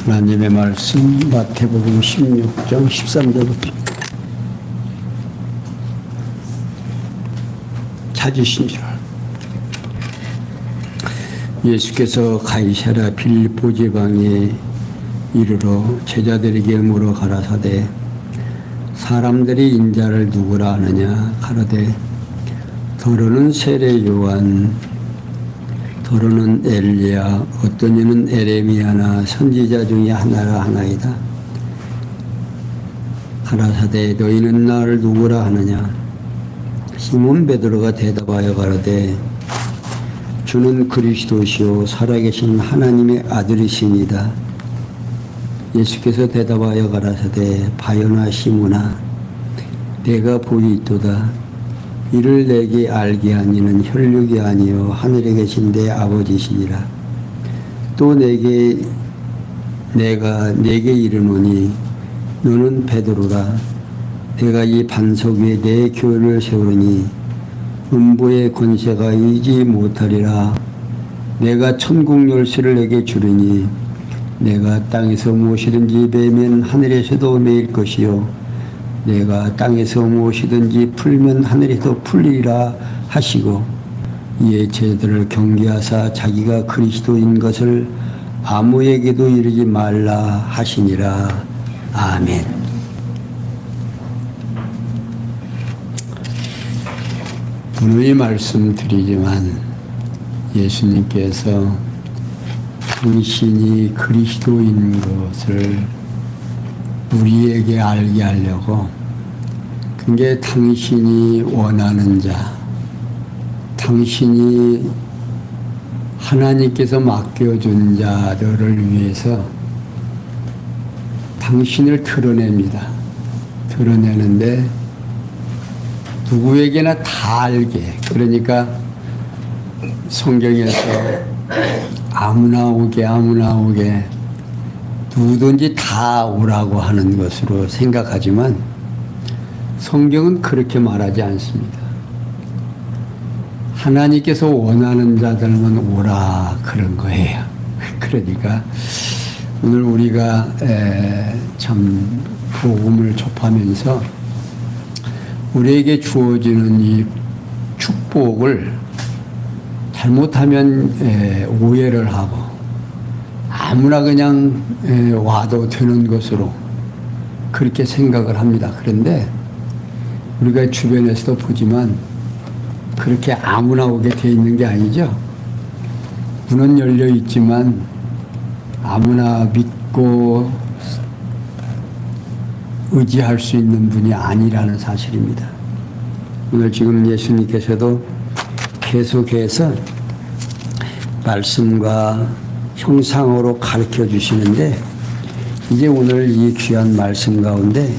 하나님의 말씀 마태복음 16장 13절부터 찾으시니라. 예수께서 가이사랴 빌립보 지방에 이르러 제자들에게 물어 가라사대 사람들이 인자를 누구라 하느냐 가로되 더러는 세례 요한 더러는 엘리야 어떤 이는 에레미야나 선지자 중에 하나라 하나이다. 가라사대 너희는 나를 누구라 하느냐. 시몬 베드로가 대답하여 가로되 주는 그리스도시요 살아계신 하나님의 아들이시니이다. 예수께서 대답하여 가라사대 바요나 시몬아 내가 보이있도다. 이를 내게 알게 하니는 혈육이 아니요 하늘에 계신 내 아버지시니라. 또 내가 내게 이르노니 너는 베드로라. 내가 이 반석 위에 내 교회를 세우리니 음부의 권세가 이기지 못하리라. 내가 천국 열쇠를 내게 주리니 내가 땅에서 무엇이든지 베면 하늘에서도 메일 것이요 내가 땅에서 무엇이든지 풀면 하늘에서 풀리리라 하시고 이에 제자들을 경계하사 자기가 그리스도인 것을 아무에게도 이르지 말라 하시니라. 아멘. 분명히 말씀드리지만 예수님께서 당신이 그리스도인 것을 우리에게 알게 하려고 그게 당신이 원하는 자, 당신이 하나님께서 맡겨준 자들을 위해서 당신을 드러냅니다. 드러내는데 누구에게나 다 알게. 그러니까 성경에서 아무나 오게 누구든지 다 오라고 하는 것으로 생각하지만 성경은 그렇게 말하지 않습니다. 하나님께서 원하는 자들만 오라 그런 거예요. 그러니까 오늘 우리가 참 복음을 접하면서 우리에게 주어지는 이 축복을 잘못하면 오해를 하고 아무나 그냥 와도 되는 것으로 그렇게 생각을 합니다. 그런데 우리가 주변에서도 보지만 그렇게 아무나 오게 돼 있는 게 아니죠. 문은 열려 있지만 아무나 믿고 의지할 수 있는 분이 아니라는 사실입니다. 오늘 지금 예수님께서도 계속해서 말씀과 형상으로 가르쳐 주시는데 이제 오늘 이 귀한 말씀 가운데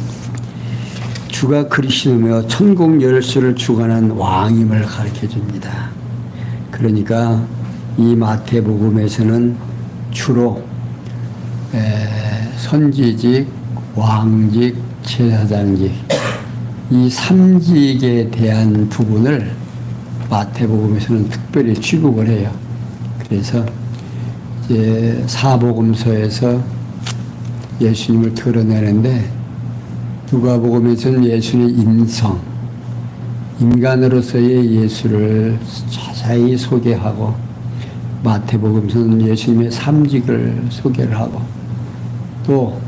주가 그리스도며 천국 열쇠를 주관한 왕임을 가르쳐 줍니다. 그러니까 이 마태복음에서는 주로 선지직, 왕직, 제사장직 이 3직에 대한 부분을 마태복음에서는 특별히 취급을 해요. 그래서 이제 사복음서에서 예수님을 드러내는데 누가복음에서는 예수님의 인성, 인간으로서의 예수를 자세히 소개하고 마태복음에서는 예수님의 3직을 소개를 하고 또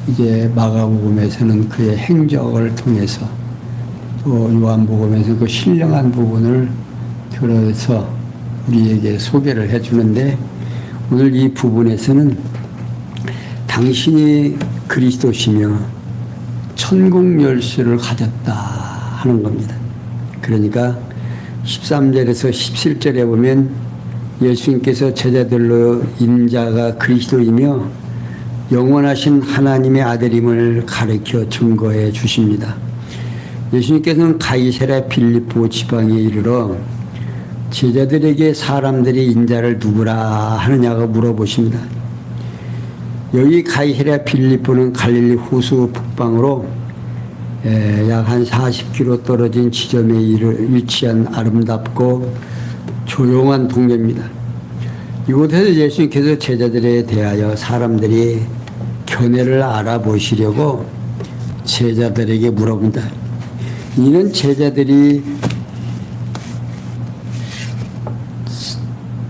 이제 마가복음에서는 그의 행적을 통해서 또 요한복음에서 그 신령한 부분을 들어서 우리에게 소개를 해주는데 오늘 이 부분에서는 당신이 그리스도시며 천국 열쇠를 가졌다 하는 겁니다. 그러니까 13절에서 17절에 보면 예수님께서 제자들로 인자가 그리스도이며 영원하신 하나님의 아들임을 가르쳐 증거해 주십니다. 예수님께서는 가이사랴 빌립보 지방에 이르러 제자들에게 사람들이 인자를 누구라 하느냐고 물어보십니다. 여기 가이사랴 빌립보는 갈릴리 호수 북방으로 약 한 40km 떨어진 지점에 위치한 아름답고 조용한 동네입니다. 이곳에서 예수님께서 제자들에 대하여 사람들이 견해를 알아보시려고 제자들에게 물어본다. 이는 제자들이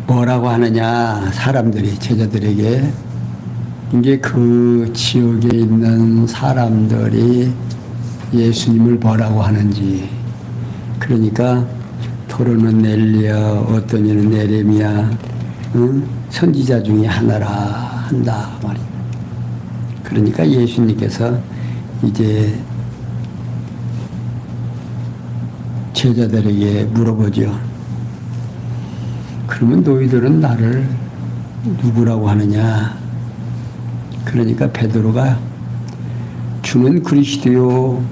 뭐라고 하느냐, 사람들이 제자들에게, 이게 그 지역에 있는 사람들이 예수님을 뭐라고 하는지. 그러니까 토로는 엘리야, 어떤 이는 에레미야, 선지자 중에 하나라 한다 말이에요. 그러니까 예수님께서 이제 제자들에게 물어보죠. 그러면 너희들은 나를 누구라고 하느냐? 그러니까 베드로가 주는 그리스도요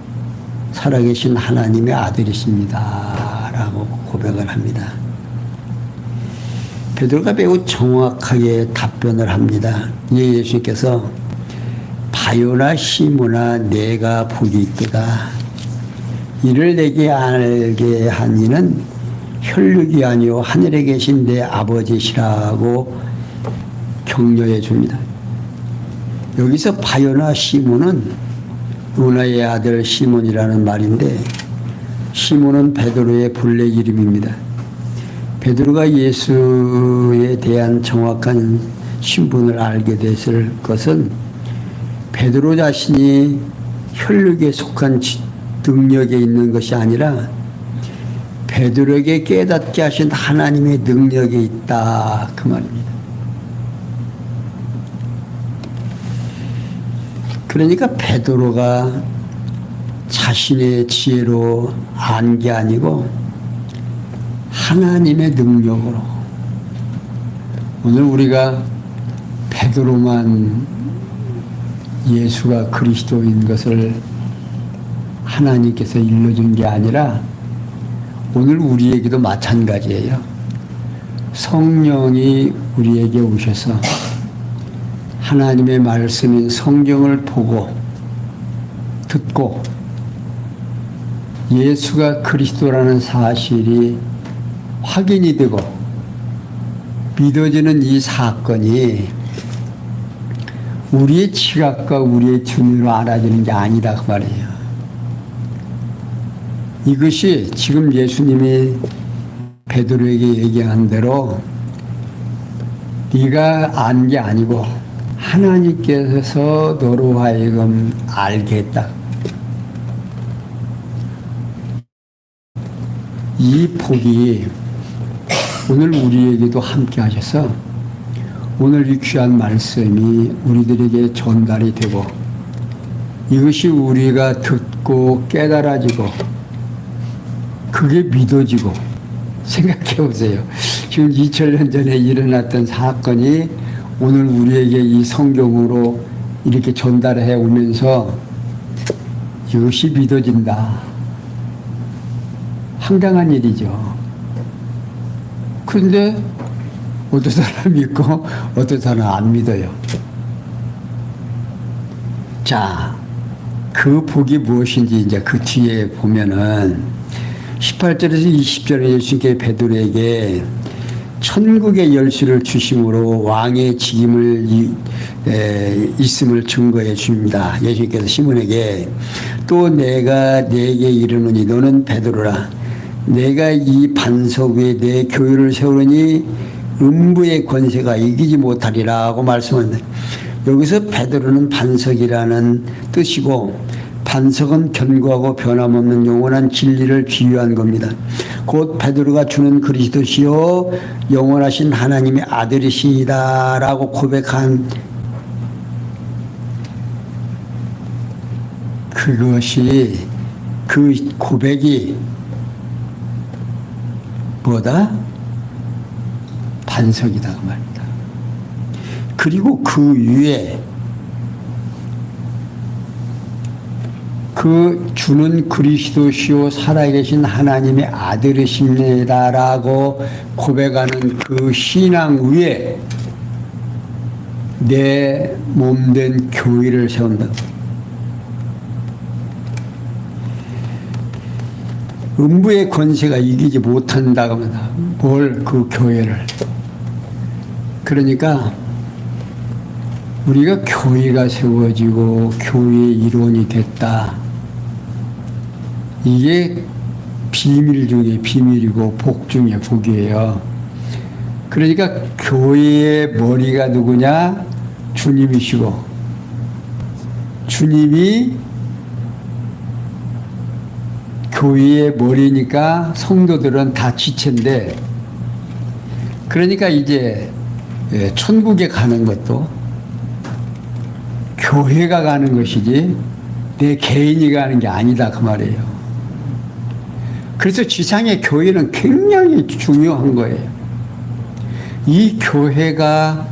살아계신 하나님의 아들이십니다 라고 고백을 합니다. 베드로가 매우 정확하게 답변을 합니다. 예수님께서 바요나 시모나 내가 복이 있도다. 이를 내게 알게 한 이는 혈육이 아니요 하늘에 계신 내 아버지시라고 격려해 줍니다. 여기서 바요나 시몬은 요나의 아들 시몬이라는 말인데, 시몬은 베드로의 본래 이름입니다. 베드로가 예수에 대한 정확한 신분을 알게 됐을 것은 베드로 자신이 혈육에 속한 능력에 있는 것이 아니라 베드로에게 깨닫게 하신 하나님의 능력이 있다, 그 말입니다. 그러니까 베드로가 자신의 지혜로 안 게 아니고 하나님의 능력으로. 오늘 우리가 베드로만 예수가 그리스도인 것을 하나님께서 일러준 게 아니라 오늘 우리에게도 마찬가지예요. 성령이 우리에게 오셔서 하나님의 말씀인 성경을 보고 듣고 예수가 그리스도라는 사실이 확인이 되고 믿어지는 이 사건이 우리의 지각과 우리의 준의로 알아지는 게 아니다, 그 말이에요. 이것이 지금 예수님이 베드로에게 얘기한 대로 네가 안 게 아니고 하나님께서 너로 하여금 알게 했다. 이 복이 오늘 우리에게도 함께 하셔서 오늘 이 귀한 말씀이 우리들에게 전달이 되고 이것이 우리가 듣고 깨달아지고 그게 믿어지고. 생각해 보세요. 지금 2000년 전에 일어났던 사건이 오늘 우리에게 이 성경으로 이렇게 전달해 오면서 이것이 믿어진다. 황당한 일이죠. 그런데 어떤 사람 믿고 어떤 사람 안 믿어요. 자, 그 복이 무엇인지 이제 그 뒤에 보면은 18절에서 20절에 예수님께 베드로에게 천국의 열쇠를 주심으로 왕의 직임을 있음을 증거해 줍니다. 예수님께서 시몬에게 또 내가 네게 이르노니 너는 베드로라. 내가 이 반석 위에 내 교회를 세우니 음부의 권세가 이기지 못하리라고 말씀합니다. 여기서 베드로는 반석이라는 뜻이고 반석은 견고하고 변함없는 영원한 진리를 비유한 겁니다. 곧 베드로가 주는 그리스도시요 영원하신 하나님의 아들이시다라고 고백한 그것이 그 고백이 뭐다? 반석이다 그 말입니다. 그리고 그 위에 그 주는 그리스도시요 살아계신 하나님의 아들이십니다라고 고백하는 그 신앙 위에 내 몸된 교회를 세운다. 음부의 권세가 이기지 못한다고 합니다. 뭘 그 교회를. 그러니까 우리가 교회가 세워지고 교회의 일원이 됐다. 이게 비밀 중에 비밀이고 복 중에 복이에요. 그러니까 교회의 머리가 누구냐? 주님이시고 주님이 교회의 머리니까 성도들은 다 지체인데, 그러니까 이제 천국에 가는 것도 교회가 가는 것이지 내 개인이 가는 게 아니다 그 말이에요. 그래서 지상의 교회는 굉장히 중요한 거예요. 이 교회가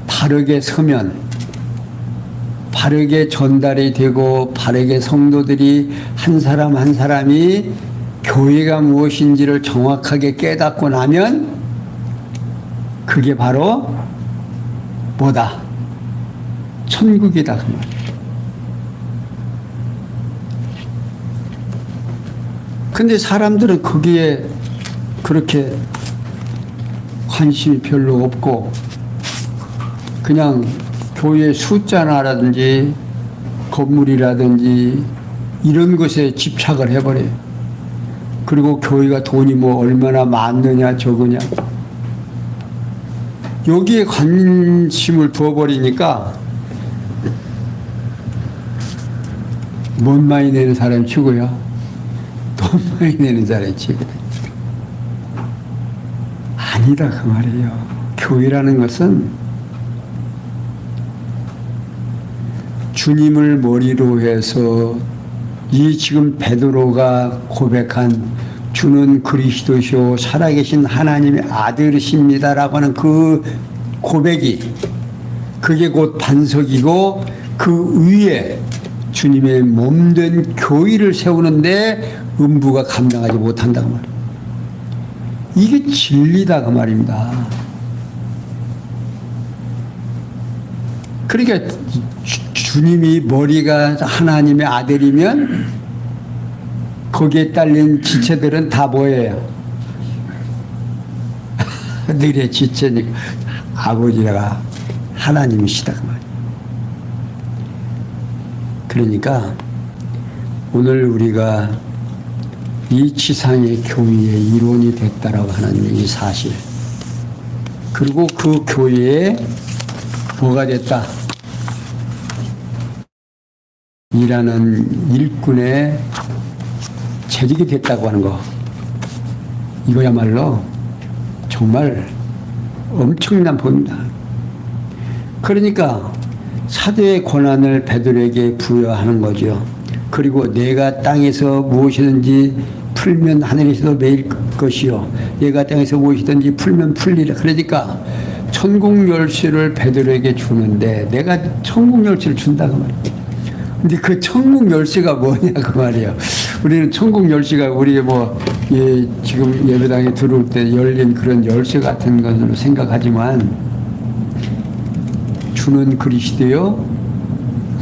바르게 서면 바르게 전달이 되고 바르게 성도들이 한 사람 한 사람이 교회가 무엇인지를 정확하게 깨닫고 나면 그게 바로 뭐다? 천국이다 그 말이에요. 근데 사람들은 거기에 그렇게 관심이 별로 없고 그냥 교회 숫자나라든지 건물이라든지 이런 것에 집착을 해버려요. 그리고 교회가 돈이 뭐 얼마나 많느냐 적으냐 여기에 관심을 두어버리니까 돈 많이 내는 사람이 치고요, 돈 많이 내는 사람이 치고 아니다 그 말이에요. 교회라는 것은 주님을 머리로 해서 이 지금 베드로가 고백한 주는 그리스도시요 살아계신 하나님의 아들이십니다라고 하는 그 고백이 그게 곧 반석이고 그 위에 주님의 몸된 교회를 세우는데 음부가 감당하지 못한다고 말이에요. 이게 진리다 그 말입니다. 그러니까 주님이 머리가 하나님의 아들이면 거기에 딸린 지체들은 다 뭐예요? 너의 지체니까 아버지가 하나님이시다 그 말이에요. 그러니까 오늘 우리가 이 지상의 교회의 일원이 됐다라고 하는 이 사실, 그리고 그 교회에 뭐가 됐다? 일하는 일꾼의 재직이 됐다고 하는 거, 이거야말로 정말 엄청난 복입니다. 그러니까 사도의 권한을 베드로에게 부여하는 거죠. 그리고 내가 땅에서 무엇이든지 풀면 하늘에서도 매일 것이요 내가 땅에서 무엇이든지 풀면 풀리라. 그러니까 천국 열쇠를 베드로에게 주는데 내가 천국 열쇠를 준다 그 말이에요. 근데 그 천국 열쇠가 뭐냐 그 말이에요. 우리는 천국 열쇠가 우리 지금 예배당에 들어올 때 열린 그런 열쇠 같은 것으로 생각하지만 주는 그리스도요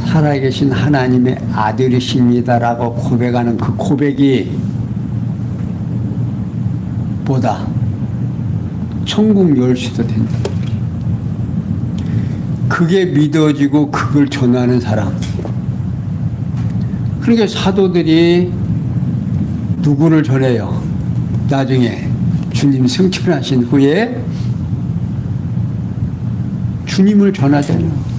살아계신 하나님의 아들이십니다라고 고백하는 그 고백이 뭐다? 천국 열쇠도 된다. 그게 믿어지고 그걸 전하는 사람. 그러니까 사도들이 누구를 전해요? 나중에 주님 승천하신 후에 주님을 전하잖아요.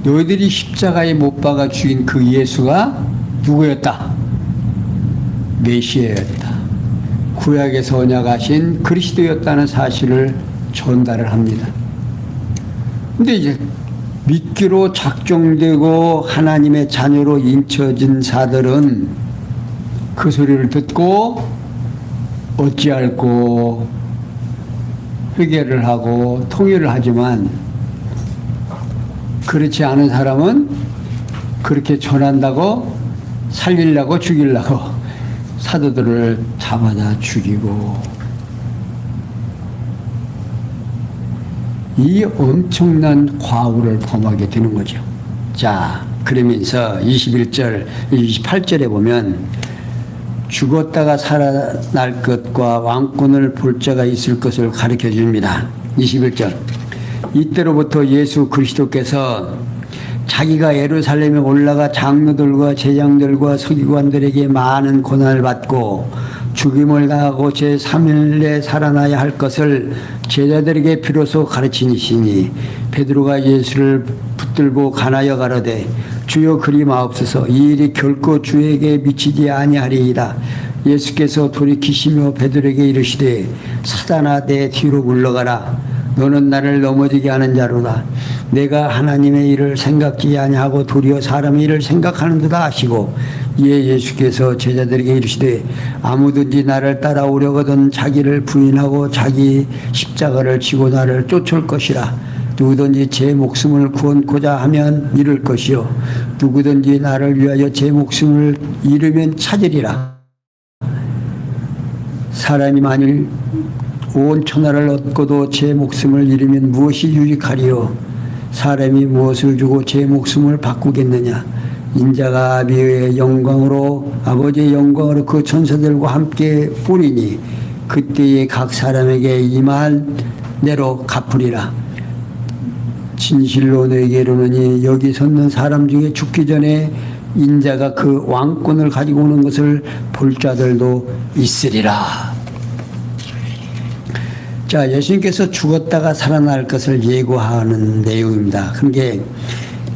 너희들이 십자가에 못 박아 죽인 그 예수가 누구였다? 메시아였다. 구약에서 언약하신 그리스도였다는 사실을 전달을 합니다. 근데 이제 믿기로 작정되고 하나님의 자녀로 인쳐진 자들은 그 소리를 듣고 어찌할꼬 회개를 하고 통일을 하지만 그렇지 않은 사람은 그렇게 전한다고 살리려고 죽이려고 사도들을 잡아다 죽이고 이 엄청난 과오를 범하게 되는 거죠. 자, 그러면서 21절, 28절에 보면 죽었다가 살아날 것과 왕권을 볼 자가 있을 것을 가르쳐 줍니다. 21절. 이때로부터 예수 그리스도께서 자기가 예루살렘에 올라가 장로들과 제장들과 서기관들에게 많은 고난을 받고 죽임을 당하고 제3일에 살아나야 할 것을 제자들에게 비로소 가르치시니 베드로가 예수를 붙들고 간하여 가로되 주여 그리 마옵소서 이 일이 결코 주에게 미치지 아니하리이다. 예수께서 돌이키시며 베드로에게 이르시되 사단아 내 뒤로 물러가라. 너는 나를 넘어지게 하는 자로다. 내가 하나님의 일을 생각지 아니하고 도리어 사람의 일을 생각하는 듯 하시고 이에 예수께서 제자들에게 이르시되 아무든지 나를 따라오려거든 자기를 부인하고 자기 십자가를 지고 나를 쫓을 것이라. 누구든지 제 목숨을 구원코자 하면 잃을 것이요 누구든지 나를 위하여 제 목숨을 잃으면 찾으리라. 사람이 만일 온 천하를 얻고도 제 목숨을 잃으면 무엇이 유익하리요? 사람이 무엇을 주고 제 목숨을 바꾸겠느냐? 인자가 아비의 영광으로 아버지의 영광으로 그 천사들과 함께 뿌리니 그때에 각 사람에게 임한 대로 갚으리라. 진실로 너에게 이르노니 여기 섰는 사람 중에 죽기 전에 인자가 그 왕권을 가지고 오는 것을 볼 자들도 있으리라. 자, 예수님께서 죽었다가 살아날 것을 예고하는 내용입니다. 그게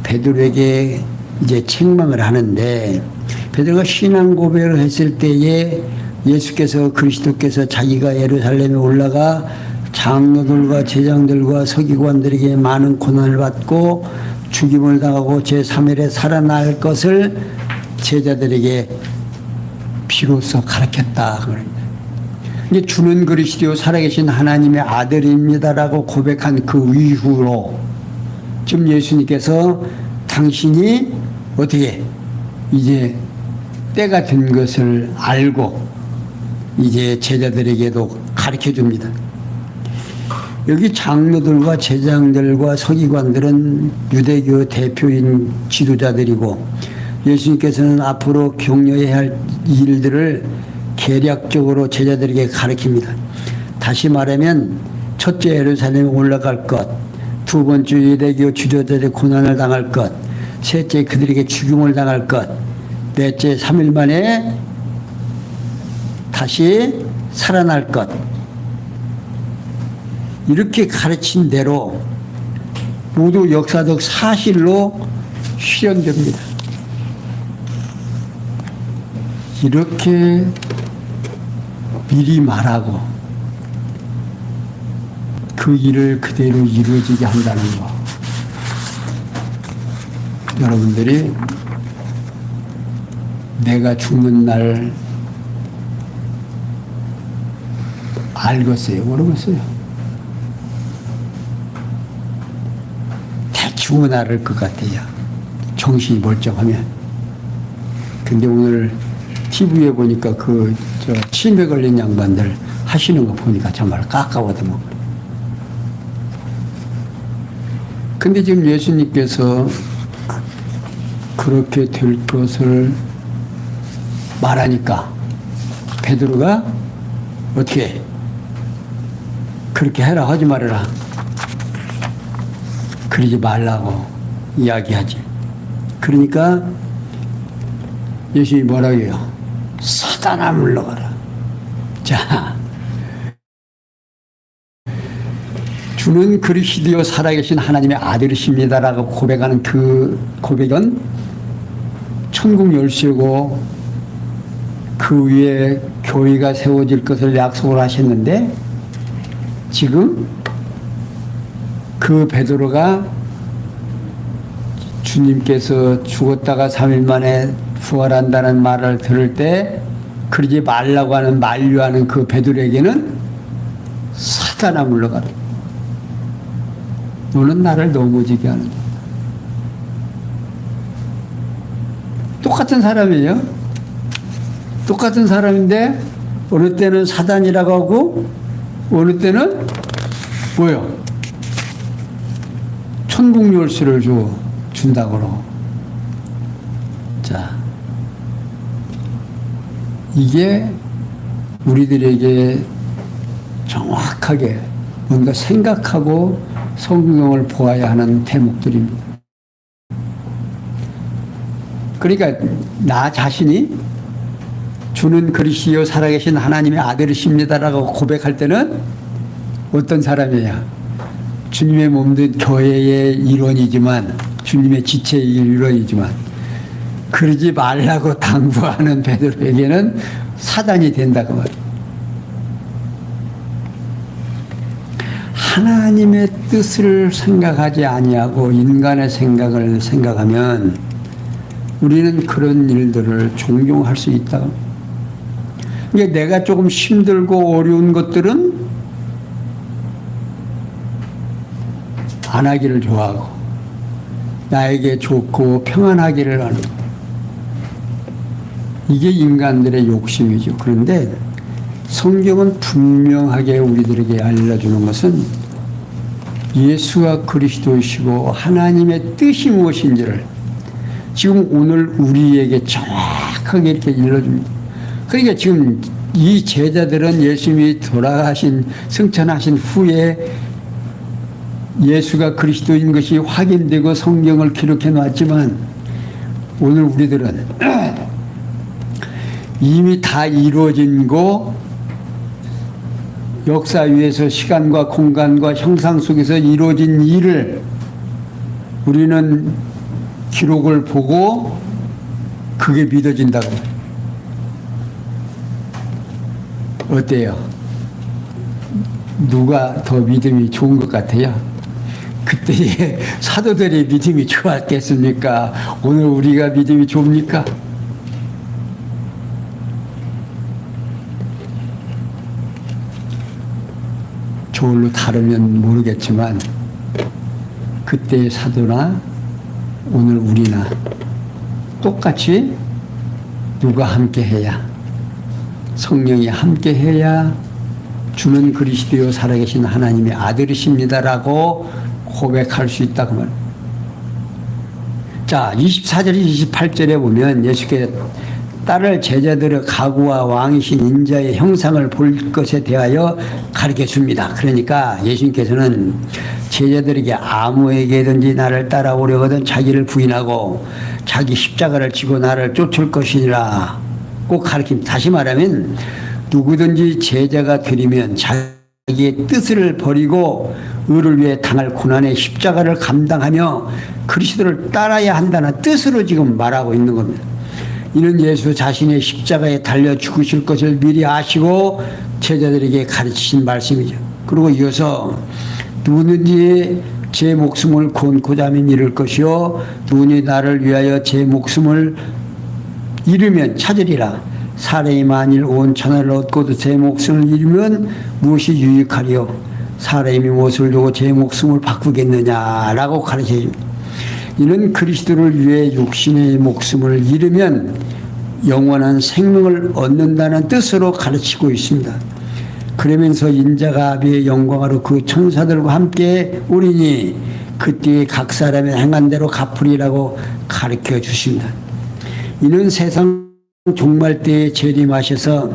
베드로에게 이제 책망을 하는데 베드로가 신앙 고백을 했을 때에 예수께서 그리스도께서 자기가 예루살렘에 올라가 장로들과 제장들과 서기관들에게 많은 고난을 받고 죽임을 당하고 제3일에 살아날 것을 제자들에게 비로소 가르쳤다. 이제 주는 그리스도 살아계신 하나님의 아들입니다라고 고백한 그 이후로 지금 예수님께서 당신이 어떻게 이제 때가 된 것을 알고 이제 제자들에게도 가르쳐 줍니다. 여기 장로들과 제장들과 서기관들은 유대교 대표인 지도자들이고 예수님께서는 앞으로 격려해야 할 일들을 계략적으로 제자들에게 가르칩니다. 다시 말하면 첫째 예루살렘에 올라갈 것, 두 번째 유대교 지도자들의 고난을 당할 것, 셋째 그들에게 죽임을 당할 것, 넷째 3일 만에 다시 살아날 것. 이렇게 가르친 대로 모두 역사적 사실로 실현됩니다. 이렇게 미리 말하고 그 일을 그대로 이루어지게 한다는 거. 여러분들이 내가 죽는 날 알겠어요? 모르겠어요? 대충은 알을 것 같아요. 정신이 멀쩡하면. 근데 오늘 TV에 보니까 치매 걸린 양반들 하시는 거 보니까 정말 까까워도. 근데 지금 예수님께서 그렇게 될 것을 말하니까 베드로가 어떻게 그렇게 해라 하지 말아라 그러지 말라고 이야기하지. 그러니까 예수님이 뭐라고 해요? 사단아 물러가라. 자, 주는 그리스도 살아계신 하나님의 아들이십니다라고 고백하는 그 고백은 천국 열쇠고 그 위에 교회가 세워질 것을 약속을 하셨는데 지금 그 베드로가 주님께서 죽었다가 3일 만에 부활한다는 말을 들을 때 그러지 말라고 하는 만류하는 그 베드로에게는 사단아 물러가라. 너는 나를 넘어지게 하는 똑같은 사람이에요. 똑같은 사람인데 어느 때는 사단이라고 하고 어느 때는 뭐요? 천국 열쇠를 준다고 그러고. 자, 이게 우리들에게 정확하게 뭔가 생각하고 성경을 보아야 하는 대목들입니다. 그러니까 나 자신이 주는 그리스도 살아계신 하나님의 아들이십니다라고 고백할 때는 어떤 사람이야? 주님의 몸된 교회의 일원이지만, 주님의 지체의 일원이지만, 그러지 말라고 당부하는 베드로에게는 사단이 된다고 말이야. 하나님의 뜻을 생각하지 아니하고 인간의 생각을 생각하면 우리는 그런 일들을 종종 할 수 있다. 그러니까 내가 조금 힘들고 어려운 것들은 안 하기를 좋아하고 나에게 좋고 평안하기를 하는, 이게 인간들의 욕심이죠. 그런데 성경은 분명하게 우리들에게 알려주는 것은 예수가 그리스도이시고 하나님의 뜻이 무엇인지를 지금 오늘 우리에게 정확하게 이렇게 일러줍니다. 그러니까 지금 이 제자들은 예수님이 돌아가신, 승천하신 후에 예수가 그리스도인 것이 확인되고 성경을 기록해 놨지만 오늘 우리들은 이미 다 이루어진 거, 역사 위에서 시간과 공간과 형상 속에서 이루어진 일을 우리는 기록을 보고 그게 믿어진다고. 어때요? 누가 더 믿음이 좋은 것 같아요? 그때의 사도들의 믿음이 좋았겠습니까? 오늘 우리가 믿음이 좋습니까? 저울로 다르면 모르겠지만 그때의 사도나 오늘 우리나 똑같이 누가 함께 해야, 성령이 함께 해야 주는 그리스도요 살아계신 하나님의 아들이십니다라고 고백할 수 있다고 말합니다. 자, 24절 28절에 보면 예수께서 딸을 제자들의 가구와 왕이신 인자의 형상을 볼 것에 대하여 가르쳐 줍니다. 그러니까 예수님께서는 제자들에게 아무에게든지 나를 따라오려거든 자기를 부인하고 자기 십자가를 지고 나를 쫓을 것이니라 꼭 가르칩니다. 다시 말하면 누구든지 제자가 되려면 자기의 뜻을 버리고 의를 위해 당할 고난의 십자가를 감당하며 그리스도를 따라야 한다는 뜻으로 지금 말하고 있는 겁니다. 이는 예수 자신의 십자가에 달려 죽으실 것을 미리 아시고 제자들에게 가르치신 말씀이죠. 그리고 이어서 누구든지 제 목숨을 권고자 하면 잃을 것이요 누구든지 나를 위하여 제 목숨을 잃으면 찾으리라. 사람이 만일 온 천하를 얻고도 제 목숨을 잃으면 무엇이 유익하리요? 사람이 무엇을 두고 제 목숨을 바꾸겠느냐라고 가르쳐줍니다. 이는 그리스도를 위해 육신의 목숨을 잃으면 영원한 생명을 얻는다는 뜻으로 가르치고 있습니다. 그러면서 인자가 아비의 영광으로 그 천사들과 함께 오리니 그때 각 사람의 행한 대로 갚으리라고 가르쳐 주십니다. 이는 세상 종말 때에 재림하셔서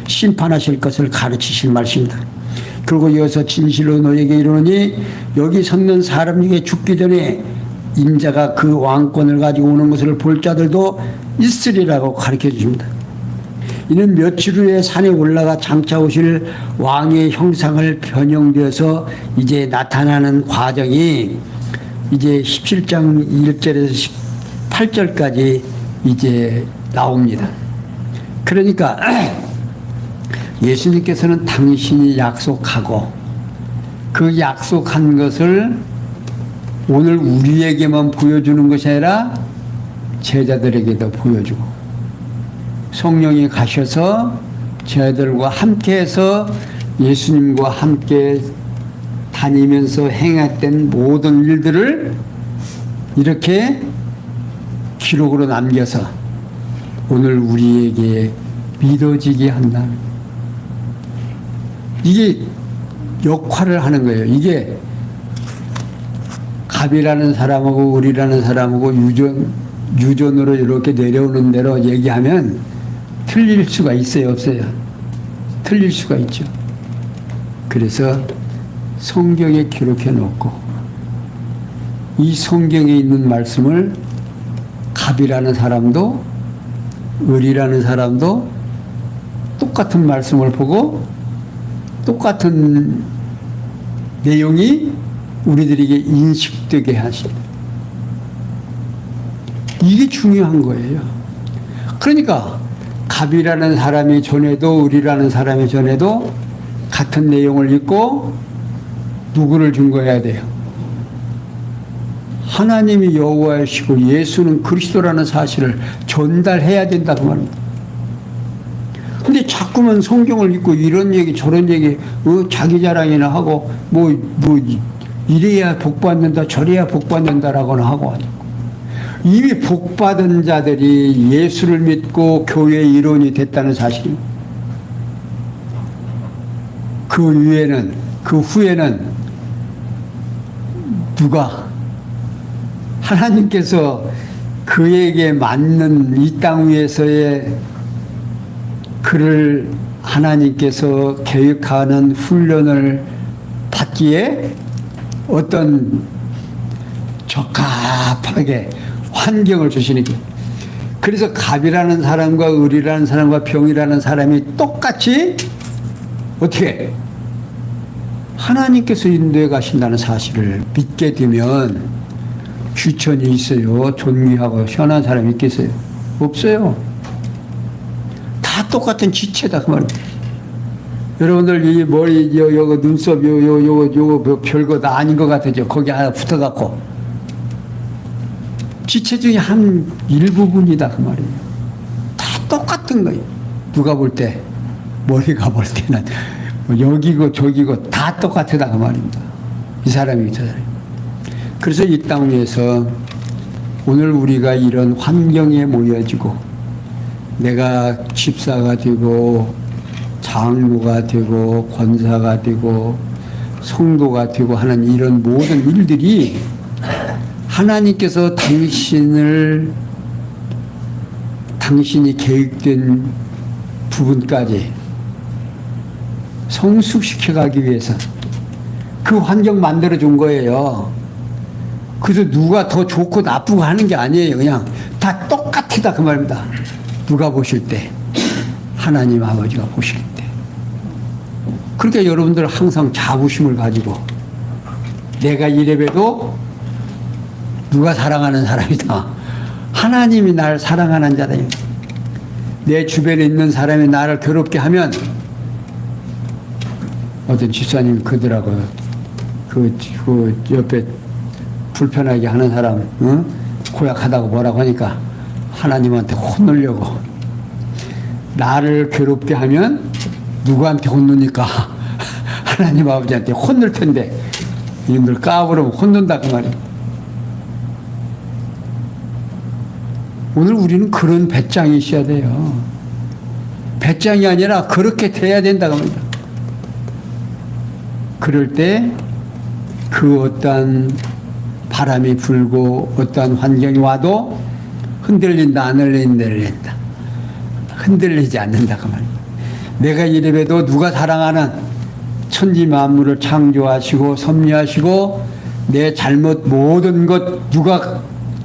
심판하실 것을 가르치실 말씀입니다. 그리고 이어서 진실로 너에게 이르노니 여기 섰는 사람 중에 죽기 전에 인자가 그 왕권을 가지고 오는 것을 볼 자들도 있으리라고 가르쳐 주십니다. 이는 며칠 후에 산에 올라가 장차 오실 왕의 형상을 변형되어서 이제 나타나는 과정이 이제 17장 1절에서 18절까지 이제 나옵니다. 그러니까 예수님께서는 당신이 약속하고 그 약속한 것을 오늘 우리에게만 보여주는 것이 아니라 제자들에게도 보여주고 성령이 가셔서 제자들과 함께해서 예수님과 함께 다니면서 행했던 모든 일들을 이렇게 기록으로 남겨서 오늘 우리에게 믿어지게 한다. 이게 역할을 하는 거예요. 이게 갑이라는 사람하고 을이라는 사람하고 유전으로 이렇게 내려오는 대로 얘기하면 틀릴 수가 있어요, 없어요? 틀릴 수가 있죠. 그래서 성경에 기록해 놓고 이 성경에 있는 말씀을 갑이라는 사람도 을이라는 사람도 똑같은 말씀을 보고 똑같은 내용이 우리들에게 인식되게 하십니다. 이게 중요한 거예요. 그러니까 갑이라는 사람이 전에도 을이라는 사람이 전에도 같은 내용을 읽고 누구를 증거해야 돼요? 하나님이 여호와이시고 예수는 그리스도라는 사실을 전달해야 된다고 말합니다. 근데 자꾸만 성경을 읽고 이런 얘기 저런 얘기 자기 자랑이나 하고 뭐 이래야 복받는다 저래야 복받는다라고나 하고 이미 복받은 자들이 예수를 믿고 교회의 일원이 됐다는 사실입니다. 그 후에는 누가 하나님께서 그에게 맞는 이 땅 위에서의 그를 하나님께서 계획하는 훈련을 받기에 어떤 적합하게 환경을 주시니까. 그래서 갑이라는 사람과 을이라는 사람과 병이라는 사람이 똑같이 어떻게 하나님께서 인도해 가신다는 사실을 믿게 되면 귀천이 있어요. 존귀하고 현한 사람이 있겠어요? 없어요. 다 똑같은 지체다 그 말입니다. 여러분들 이 머리 요거 눈썹 요거 별거 다 아닌 것 같아요. 거기 하나 붙어갖고 지체 중에 한 일부분이다 그 말이에요. 다 똑같은 거예요. 누가 볼 때 머리가 볼 때는 여기고 저기고 다 똑같다 그 말입니다. 이 사람이 저 사람이. 그래서 이 땅 위에서 오늘 우리가 이런 환경에 모여지고 내가 집사가 되고 장로가 되고 권사가 되고 성도가 되고 하는 이런 모든 일들이 하나님께서 당신이 계획된 부분까지 성숙시켜 가기 위해서 그 환경 만들어 준 거예요. 그래서 누가 더 좋고 나쁘고 하는 게 아니에요. 그냥 다 똑같다 그 말입니다. 누가 보실 때 하나님 아버지가 보실 때. 그러니까 여러분들 항상 자부심을 가지고 내가 이래봬도 누가 사랑하는 사람이다. 하나님이 나를 사랑하는 자다. 내 주변에 있는 사람이 나를 괴롭게 하면 어떤 집사님 그러더라고요. 그 옆에 불편하게 하는 사람 고약하다고 뭐라고 하니까 하나님한테 혼내려고. 나를 괴롭게 하면 누구한테 혼누니까 하나님 아버지한테 혼낼 텐데 이놈들 까부르면 혼는다 그 말이에요. 오늘 우리는 그런 배짱이 있어야 돼요. 배짱이 아니라 그렇게 돼야 된다고 합니다. 그럴 때 그 어떠한 바람이 불고 어떠한 환경이 와도 흔들린다 안 흔들린다 흔들리지 않는다 그 말입니다. 내가 이래봬도 누가 사랑하는 천지 만물을 창조하시고 섭리하시고 내 잘못 모든 것 누가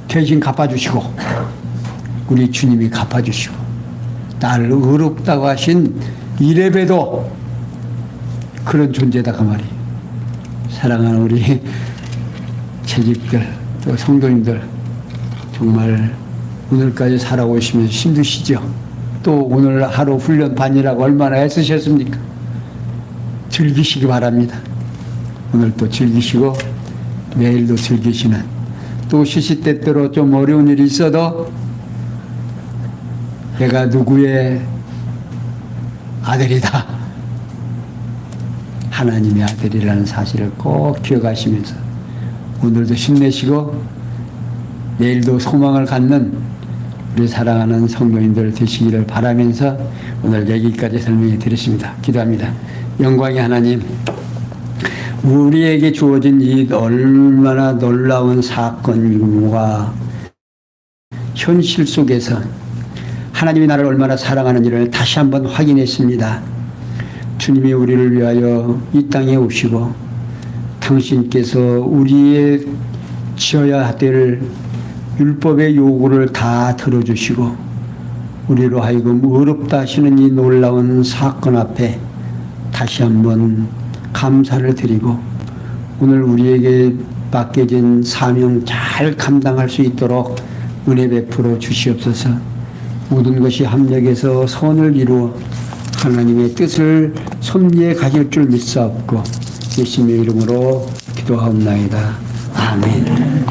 대신 갚아주시고 우리 주님이 갚아주시고 나를 의롭다고 하신 이래봬도 그런 존재다 그 말이에요. 사랑하는 우리 재직들 또 성도님들 정말 오늘까지 살아오시면서 힘드시죠? 또 오늘 하루 훈련 반이라고 얼마나 애쓰셨습니까? 즐기시기 바랍니다. 오늘 또 즐기시고 내일도 즐기시는 또 시시때때로 좀 어려운 일이 있어도 내가 누구의 아들이다. 하나님의 아들이라는 사실을 꼭 기억하시면서 오늘도 힘내시고 내일도 소망을 갖는 우리 사랑하는 성도인들 되시기를 바라면서 오늘 여기까지 설명해 드렸습니다. 기도합니다. 영광의 하나님, 우리에게 주어진 이 얼마나 놀라운 사건과 현실 속에서 하나님이 나를 얼마나 사랑하는지를 다시 한번 확인했습니다. 주님이 우리를 위하여 이 땅에 오시고 당신께서 우리의 지어야 될 율법의 요구를 다 들어주시고 우리로 하여금 어렵다 하시는 이 놀라운 사건 앞에 다시 한번 감사를 드리고 오늘 우리에게 맡겨진 사명 잘 감당할 수 있도록 은혜 베풀어 주시옵소서. 모든 것이 합력해서 선을 이루어 하나님의 뜻을 섭리에 가질 줄 믿사옵고 예수님의 이름으로 기도하옵나이다. 아멘.